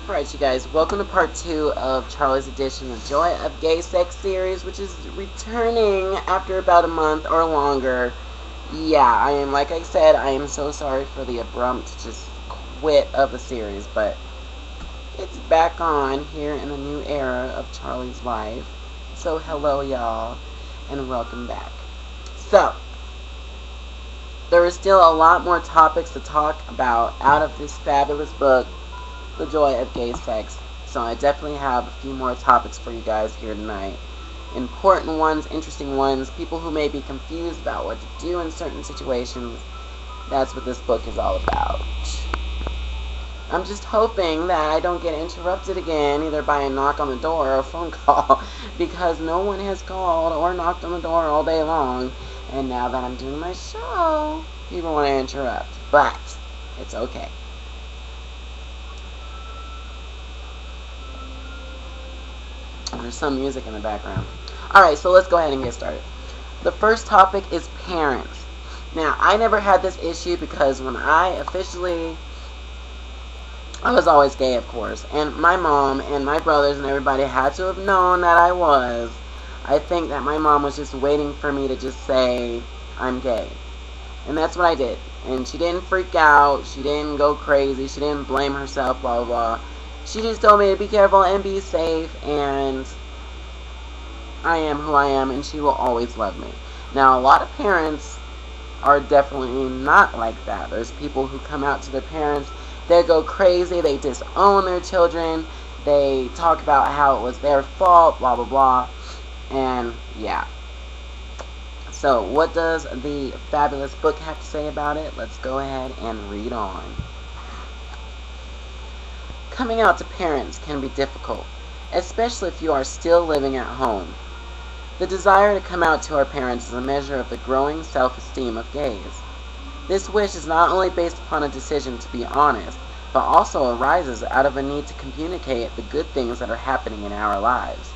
Alright, you guys, welcome to part 2 of Charlie's edition, The Joy of Gay Sex series, which is returning after about a month or longer. Yeah, like I said, I am so sorry for the abrupt just quit of the series, but it's back on here in the new era of Charlie's life. So hello, y'all, and welcome back. So, there is still a lot more topics to talk about out of this fabulous book, The Joy of Gay Sex. So I definitely have a few more topics for you guys here tonight. Important ones, interesting ones, people who may be confused about what to do in certain situations. That's what this book is all about. I'm just hoping that I don't get interrupted again, either by a knock on the door or a phone call, because no one has called or knocked on the door all day long. And now that I'm doing my show, people want to interrupt. But it's okay. There's some music in the background. Alright, so let's go ahead and get started. The first topic is parents. Now, I never had this issue because when I was always gay, of course, and my mom and my brothers and everybody had to have known that I was. I think that my mom was just waiting for me to just say, I'm gay. And that's what I did. And she didn't freak out, she didn't go crazy, she didn't blame herself, blah, blah, blah. She just told me to be careful and be safe, and I am who I am, and she will always love me. Now, a lot of parents are definitely not like that. There's people who come out to their parents, they go crazy, they disown their children, they talk about how it was their fault, blah, blah, blah, and yeah. So, what does the fabulous book have to say about it? Let's go ahead and read on. Coming out to parents can be difficult, especially if you are still living at home. The desire to come out to our parents is a measure of the growing self-esteem of gays. This wish is not only based upon a decision to be honest, but also arises out of a need to communicate the good things that are happening in our lives.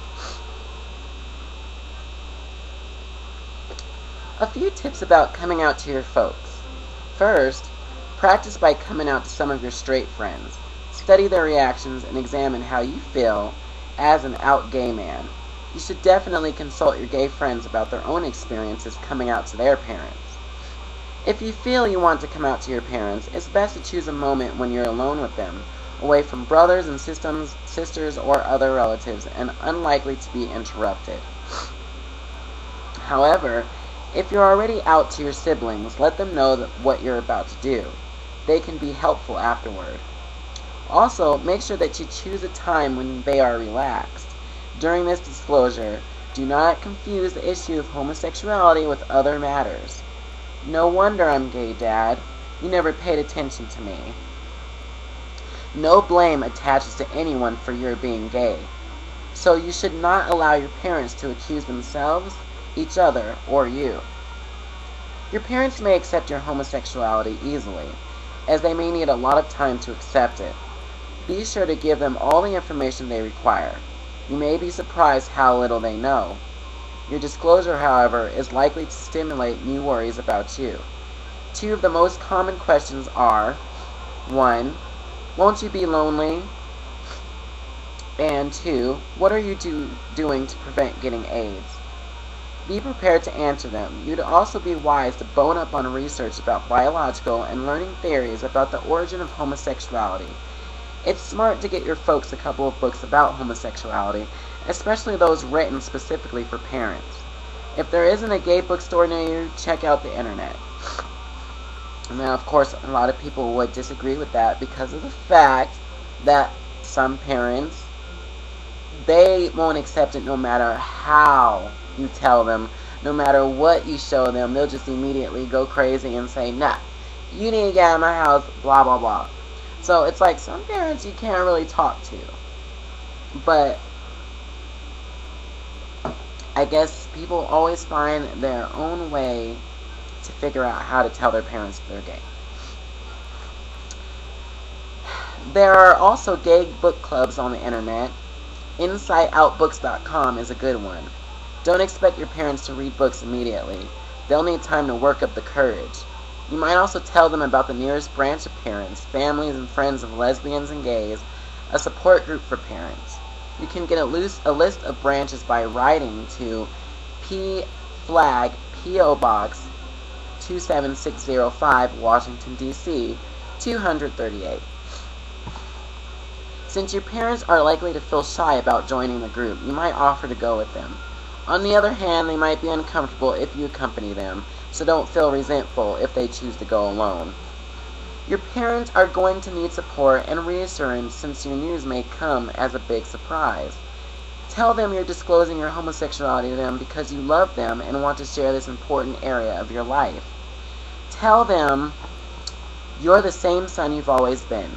A few tips about coming out to your folks. First, practice by coming out to some of your straight friends. Study their reactions and examine how you feel as an out gay man. You should definitely consult your gay friends about their own experiences coming out to their parents. If you feel you want to come out to your parents, it's best to choose a moment when you're alone with them, away from brothers and sisters or other relatives, and unlikely to be interrupted. However, if you're already out to your siblings, let them know what you're about to do. They can be helpful afterward. Also, make sure that you choose a time when they are relaxed. During this disclosure, do not confuse the issue of homosexuality with other matters. No wonder I'm gay, Dad. You never paid attention to me. No blame attaches to anyone for your being gay. So you should not allow your parents to accuse themselves, each other, or you. Your parents may accept your homosexuality easily, as they may need a lot of time to accept it. Be sure to give them all the information they require. You may be surprised how little they know. Your disclosure, however, is likely to stimulate new worries about you. Two of the most common questions are, 1. Won't you be lonely? And 2. What are you doing to prevent getting AIDS? Be prepared to answer them. You'd also be wise to bone up on research about biological and learning theories about the origin of homosexuality. It's smart to get your folks a couple of books about homosexuality, especially those written specifically for parents. If there isn't a gay bookstore near you, check out the internet. And now, of course, a lot of people would disagree with that because of the fact that some parents, they won't accept it no matter how you tell them, no matter what you show them. They'll just immediately go crazy and say, nah, you need to get out of my house, blah, blah, blah. So it's like some parents you can't really talk to. But I guess people always find their own way to figure out how to tell their parents they're gay. There are also gay book clubs on the internet. InsideOutBooks.com is a good one. Don't expect your parents to read books immediately. They'll need time to work up the courage. You might also tell them about the nearest branch of parents, families, and friends of lesbians and gays, a support group for parents. You can get a list of branches by writing to P Flag P.O. Box 27605, Washington, D.C. 238. Since your parents are likely to feel shy about joining the group, you might offer to go with them. On the other hand, they might be uncomfortable if you accompany them, so don't feel resentful if they choose to go alone. Your parents are going to need support and reassurance since your news may come as a big surprise. Tell them you're disclosing your homosexuality to them because you love them and want to share this important area of your life. Tell them you're the same son you've always been.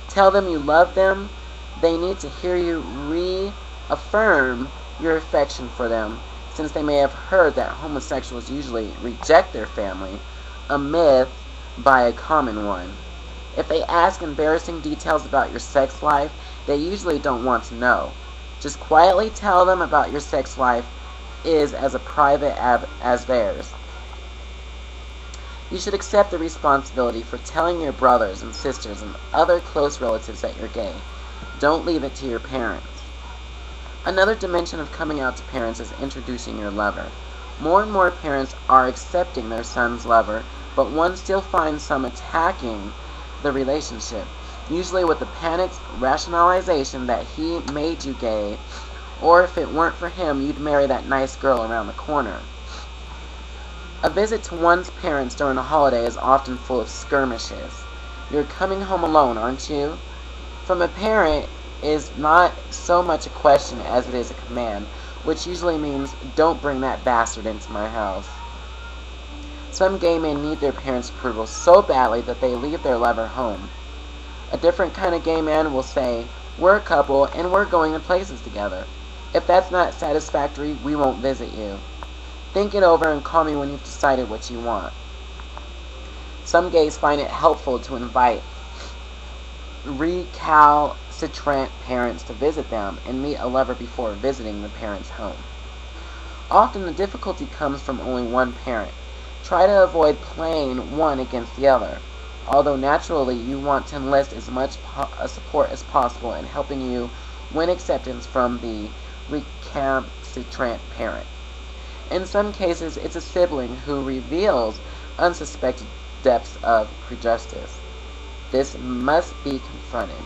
Tell them you love them. They need to hear you reaffirm your affection for them, since they may have heard that homosexuals usually reject their family, a myth by a common one. If they ask embarrassing details about your sex life, they usually don't want to know. Just quietly tell them about your sex life is as private as theirs. You should accept the responsibility for telling your brothers and sisters and other close relatives that you're gay. Don't leave it to your parents. Another dimension of coming out to parents is introducing your lover. More and more parents are accepting their son's lover, but one still finds some attacking the relationship, usually with the panicked rationalization that he made you gay, or if it weren't for him, you'd marry that nice girl around the corner. A visit to one's parents during a holiday is often full of skirmishes. You're coming home alone, aren't you? From a parent is not so much a question as it is a command, which usually means, don't bring that bastard into my house. Some gay men need their parents' approval so badly that they leave their lover home. A different kind of gay man will say, we're a couple and we're going to places together. If that's not satisfactory, we won't visit you. Think it over and call me when you've decided what you want. Some gays find it helpful to invite recalcitrant parents to visit them and meet a lover before visiting the parent's home. Often the difficulty comes from only one parent. Try to avoid playing one against the other, although naturally you want to enlist as much support as possible in helping you win acceptance from the recalcitrant parent. In some cases, it's a sibling who reveals unsuspected depths of prejudice. This must be confronted.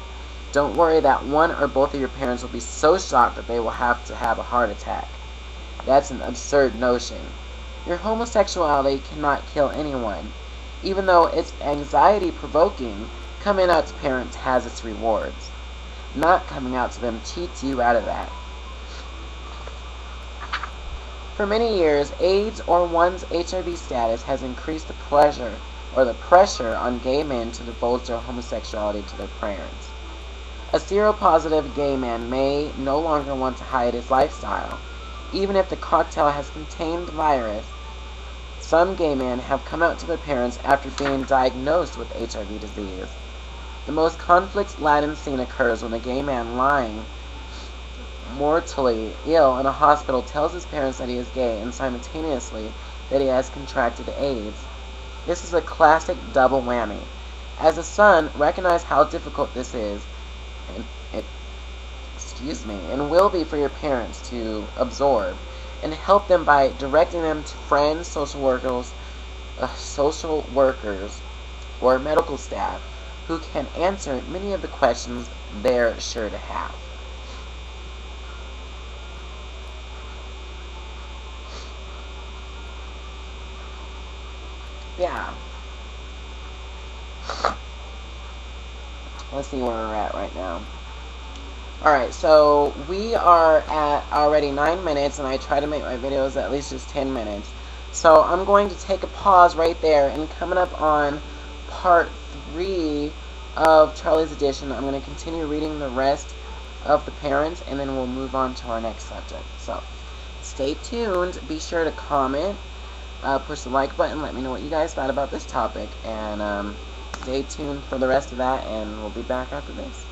Don't worry that one or both of your parents will be so shocked that they will have to have a heart attack. That's an absurd notion. Your homosexuality cannot kill anyone. Even though it's anxiety-provoking, coming out to parents has its rewards. Not coming out to them cheats you out of that. For many years, AIDS or one's HIV status has increased the pressure on gay men to divulge their homosexuality to their parents. A seropositive gay man may no longer want to hide his lifestyle, even if the cocktail has contained the virus. Some gay men have come out to their parents after being diagnosed with HIV disease. The most conflict-laden scene occurs when a gay man lying mortally ill in a hospital tells his parents that he is gay and simultaneously that he has contracted AIDS. This is a classic double whammy. As a son, recognize how difficult this is, and will be for your parents to absorb, and help them by directing them to friends, social workers, or medical staff who can answer many of the questions they're sure to have. Yeah. Let's see where we're at right now. Alright, so we are at already 9 minutes, and I try to make my videos at least just 10 minutes. So I'm going to take a pause right there, and coming up on part 3 of Charlie's Edition, I'm going to continue reading the rest of the parents, and then we'll move on to our next subject. So, stay tuned. Be sure to comment, push the like button, let me know what you guys thought about this topic, and stay tuned for the rest of that, and we'll be back after this.